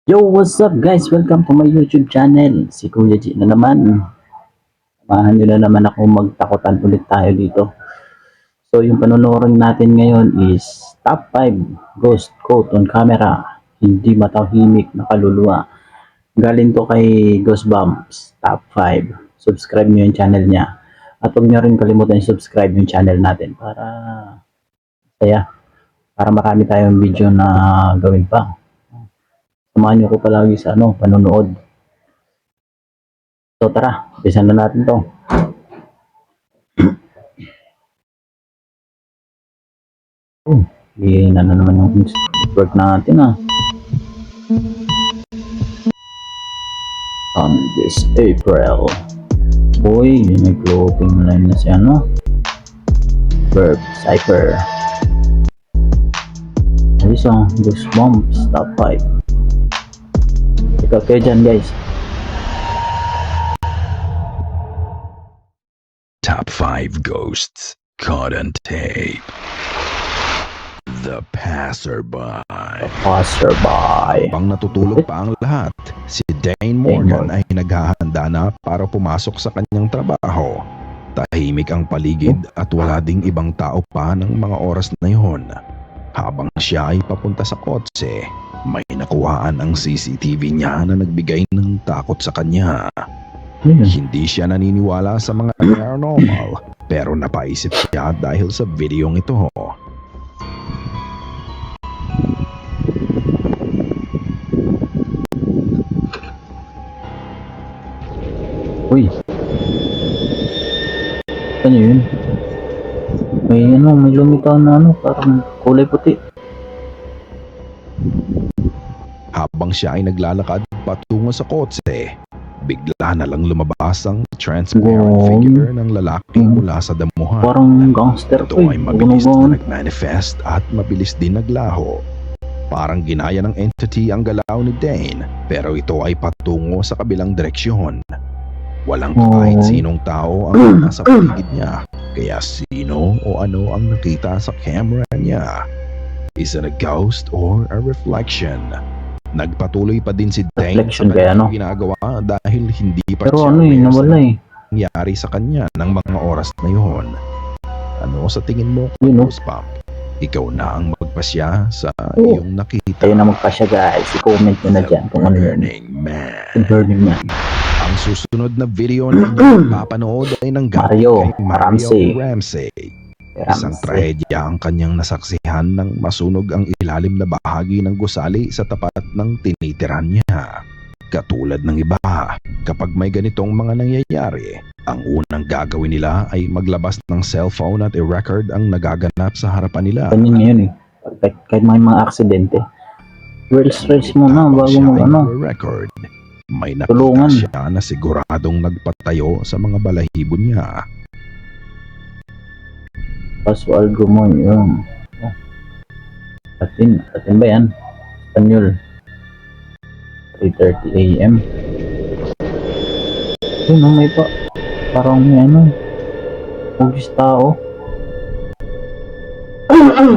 Yo, what's up guys? Welcome to my YouTube channel. Si Kuya G na naman. Samahan nyo na naman ako magtakutan ulit tayo dito. So, yung panonoodin natin ngayon is Top 5 Ghost Caught on Camera. Hindi matahimik na kaluluwa. Galing to kay Ghost Bumps. Top 5. Subscribe nyo yung channel niya. At huwag nyo rin kalimutan subscribe yung channel natin para marami tayong video na gawin pa. Samahan nyo ko palagi sa panonood. So tara, umpisan na natin to. Hihina na naman yung work natin On this April. Uy, may clothing line na si Verb Cypher. Ayos Goosebumps Top 5. Ikaw kayo dyan guys. Top 5 Ghosts Caught on Tape. The Passerby. Habang natutulog pa ang lahat, si Dane Morgan ay naghahanda na para pumasok sa kanyang trabaho. Tahimik ang paligid at wala ding ibang tao pa ng mga oras na yun. Habang siya ay papunta sa kotse, may nakuhaan ang CCTV niya na nagbigay ng takot sa kanya. Hindi siya naniniwala sa mga paranormal, pero napaisip siya dahil sa videong ito. Uy. Ano yun? May lumitaw na parang kulay puti. Habang siya ay naglalakad patungo sa kotse, bigla na lang lumabas ang transparent figure ng lalaki mula sa damuhan. Parang gangster Ito ay mabilis na nagmanifest at mabilis din naglaho. Parang ginaya ng entity ang galaw ni Dane, pero ito ay patungo sa kabilang direksyon. Walang kahit sinong tao ang nasa paligid niya, kaya sino o ano ang nakita sa camera niya? Is it a ghost or a reflection? Nagpatuloy pa din si Dane sa kanyang ginagawa dahil hindi pa pero siya nawala nangyari sa kanya ng mga oras na yun. Ano sa tingin mo, Goosebump? Ikaw na ang magpasya sa iyong nakita. Kayo na magpasya guys. I-comment nyo na dyan kung ano yun. The Burning Man. Ang susunod na video na inyong papanood ay ng Mario Ramsey. Isang trahedya ang kanyang nasaksihan nang masunog ang ilalim na bahagi ng gusali sa tapat ng tinitiran niya. Katulad ng iba, kapag may ganitong mga nangyayari, ang unang gagawin nila ay maglabas ng cellphone at i-record ang nagaganap sa harapan nila. Ganyan ngayon kahit may mga aksidente. Well, stress mo na bago mo record. May nakita siya na siguradong nagpatayo sa mga balahibo niya. Algo mo yun. Latin ba yan? Espanyol. 3:30 AM. Yun may parang may hugis tao.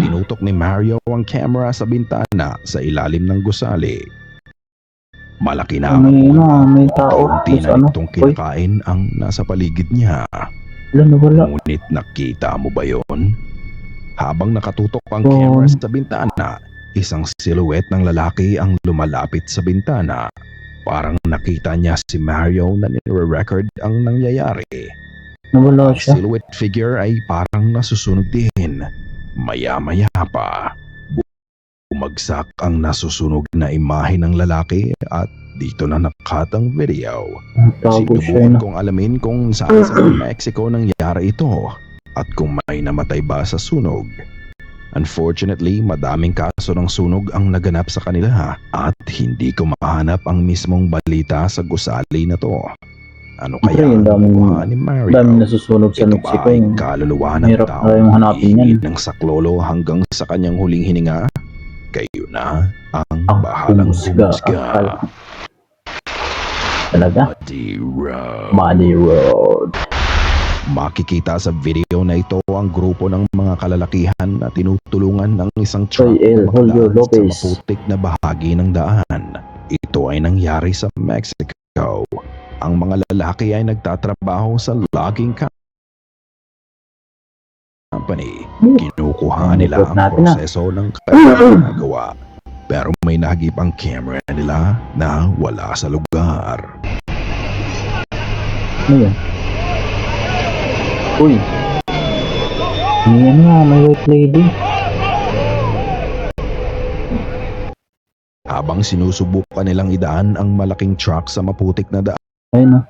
Tinutok ni Mario ang camera sa bintana sa ilalim ng gusali. Malaki na may tao. Unti na itong kinakain ang nasa paligid niya. Wala. Ngunit nakita mo ba yon? Habang nakatutok ang camera sa bintana, isang silhouette ng lalaki ang lumalapit sa bintana. Parang nakita niya si Mario na nire-record ang nangyayari. Nawala siya. Silhouette figure ay parang nasusunog din. Maya-maya pa, bumagsak ang nasusunog na imahe ng lalaki at dito na nakat ang video. Sinubukan kong alamin kung saan sa Mexico nangyari ito at kung may namatay ba sa sunog. Unfortunately, madaming kaso ng sunog ang naganap sa kanila at hindi ko mahanap ang mismong balita sa gusali na to. Ano kaya ang nakuha ni Mario? Daming nasusunog sa Mexico. Ito ba ay kaluluwa ng tao hihingin ng saklolo hanggang sa kanyang huling hininga? Kayo na ang bahalang humusga. Talaga? Muddy Road. Makikita sa video na ito ang grupo ng mga kalalakihan na tinutulungan ng isang truck Julio sa Lopez. maputik na bahagi ng daan. Ito ay nangyari sa Mexico. Ang mga lalaki ay nagtatrabaho sa logging company. Kinukuha nila ang proseso ng kanilang ginagawa. Pero may nahagip ang camera nila na wala sa lugar. Ano yun? Uy. Ayan nga, may white lady. Habang sinusubukan nilang idaan ang malaking truck sa maputik na daan, Ayun na.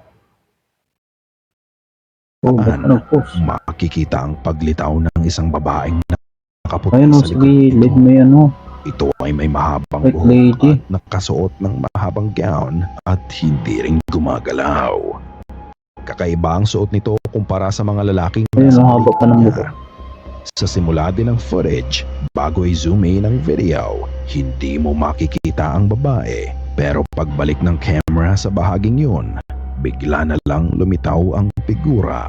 Oh, ba't ano post? makikita ang paglitaw ng isang babaeng nakaputi Ayun o, sa sige, likod lead nito. mo yan o. Ito ay may mahabang White buhok lady. at nakasuot ng mahabang gown at hindi rin gumagalaw. Kakaiba ang suot nito kumpara sa mga lalaking Ayun nasa o, haba pa ng niya. buhok. Sa simula din ng footage, bago i-zoom in ang video, hindi mo makikita ang babae. Pero pagbalik ng camera sa bahaging yun, bigla na lang lumitaw ang figura.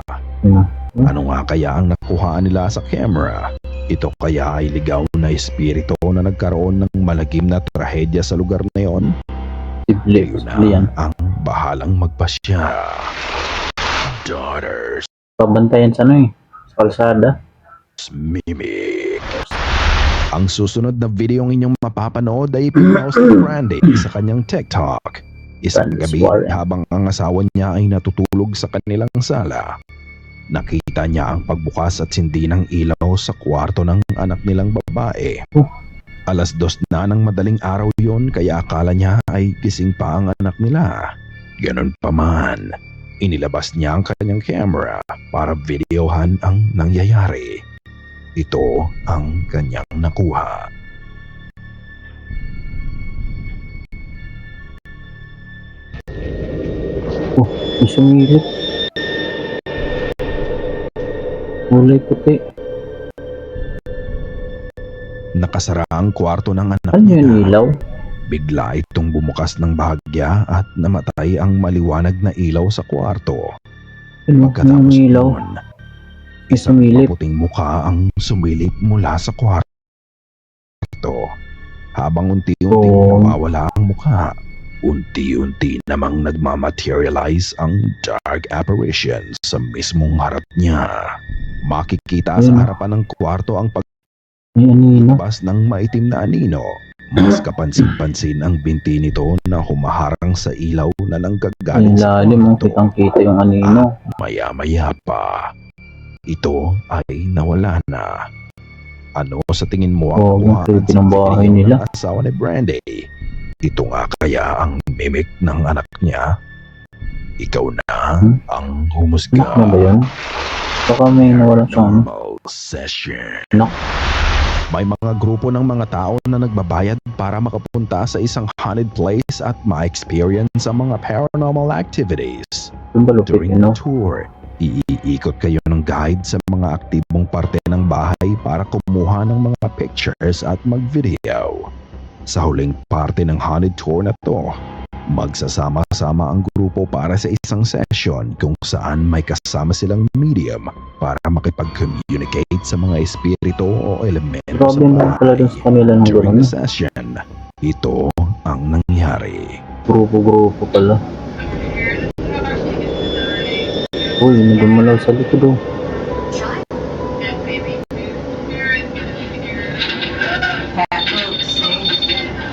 Ano nga kaya ang nakuhaan nila sa camera? Ito kaya ay ligaw na espiritu na nagkaroon ng malagim na trahedya sa lugar na yon? Sible, Yun sible yan. na ang bahalang magpasya. Daughters Pabantayan sa ano eh. Sa kalsada. Mimic. Ang susunod na video ng inyong mapapanood ay pinost ni Brandy sa kanyang TikTok. Isang Brandy's gabi Warren. habang ang asawa niya ay natutulog sa kanilang sala. Nakita niya ang pagbukas at sindi ng ilaw sa kwarto ng anak nilang babae. Alas 2 na ng madaling araw yon kaya akala niya ay gising pa ang anak nila. Ganon pa man, inilabas niya ang kanyang camera para videohan ang nangyayari. Ito ang kanyang nakuha. Oh, may sumilip. Kulay puti. Nakasara ang kwarto ng anak Ano niya. yun, ilaw? Bigla itong bumukas ng bahagya at namatay ang maliwanag na ilaw sa kwarto. Ano, Pagkatapos yung ilaw? noon, May isang sumilip. maputing mukha ang sumilip mula sa kwarto. Habang unti-unting Oh. nawawala ang mukha, unti-unti namang nagmamaterialize ang dark apparition sa mismong harap niya. Makikita sa Ayun. harapan ng kwarto ang May anino. pagbabas ng maitim na anino. Mas kapansin-pansin ang binti nito na humaharang sa ilaw na Ang nanggagaling sa lalim mo, kwarto. kitang-kita yung anino. Maya-maya pa, ito ay nawala na. Ano sa tingin mo ang Oh, yung nakuhaan creepy sa ng bahay video nila. ng asawa ni Brandy? Ito nga kaya ang mimic ng anak niya? Ikaw na ang humusga. Anak na ba yun? Baka may nawala sa ano. Normal session. Anak. May mga grupo ng mga tao na nagbabayad para makapunta sa isang haunted place at ma-experience ang mga paranormal activities. Yung balupit During yun, no? the tour, iikot kayo ng guide sa mga aktibong parte ng bahay para kumuha ng mga pictures at mag-video. Sa huling parte ng haunted tour na to, magsasama-sama ang grupo para sa isang session kung saan may kasama silang medium para makipag-communicate sa mga espiritu o elemento sa Grabe naman pala dun bahay. sa kanila ng During gano'n. the session, ito ang nangyari. Grupo-grupo pala. Uy, may gumalaw sa likod oh.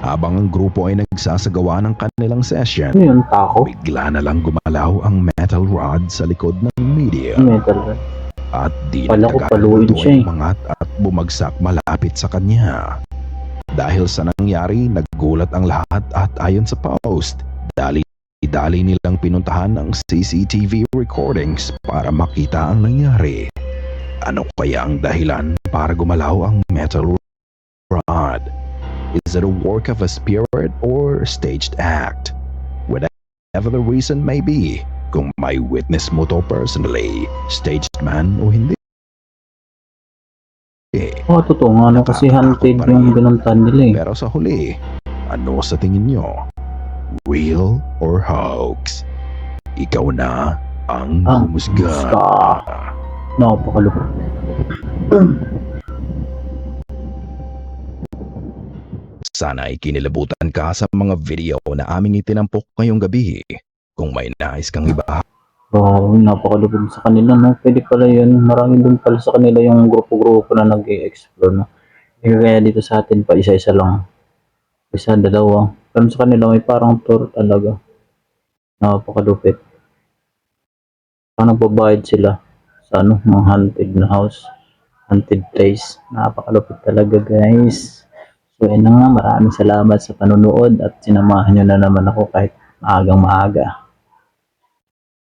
Habang ang grupo ay nagsasagawa ng kanilang session, Ano yun, tako? bigla na lang gumalaw ang metal rod sa likod ng medium. Metal. At di Kala ko nagtagal paluin ito siya ay eh. umangat at bumagsak malapit sa kanya. Dahil sa nangyari, naggulat ang lahat at ayon sa post, dali nilang pinuntahan ang CCTV recordings para makita ang nangyari. Ano kaya ang dahilan para gumalaw ang metal rod? Is it a work of a spirit or staged act? Whatever the reason may be, kung may witness mo to personally, staged man o hindi. Oh, totoo nga no, kasi hunted yung binuntahan nila eh. Pero sa huli, ano sa tingin nyo? Real or hoax? Ikaw na ang humusga. Napakalupit. Sana ay kinilabutan ka sa mga video na aming itinampok ngayong gabi. Kung may nais kang iba, Wow, napakalupit sa kanila, no? Pwede pala yun. Marami din pala sa kanila yung grupo-grupo na nag-i-explore, no? Eh, kaya dito sa atin pa, isa-isa lang. Isa, dalawa. Pero sa kanila may parang tour talaga. Napakalupit. Parang nagbabayad sila sa ano, mga haunted na house. Haunted place. Napakalupit talaga, guys. So, yun na nga. Maraming salamat sa panonood at sinamahan nyo na naman ako kahit maagang maaga.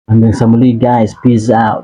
Hanggang sa muli, guys. Peace out.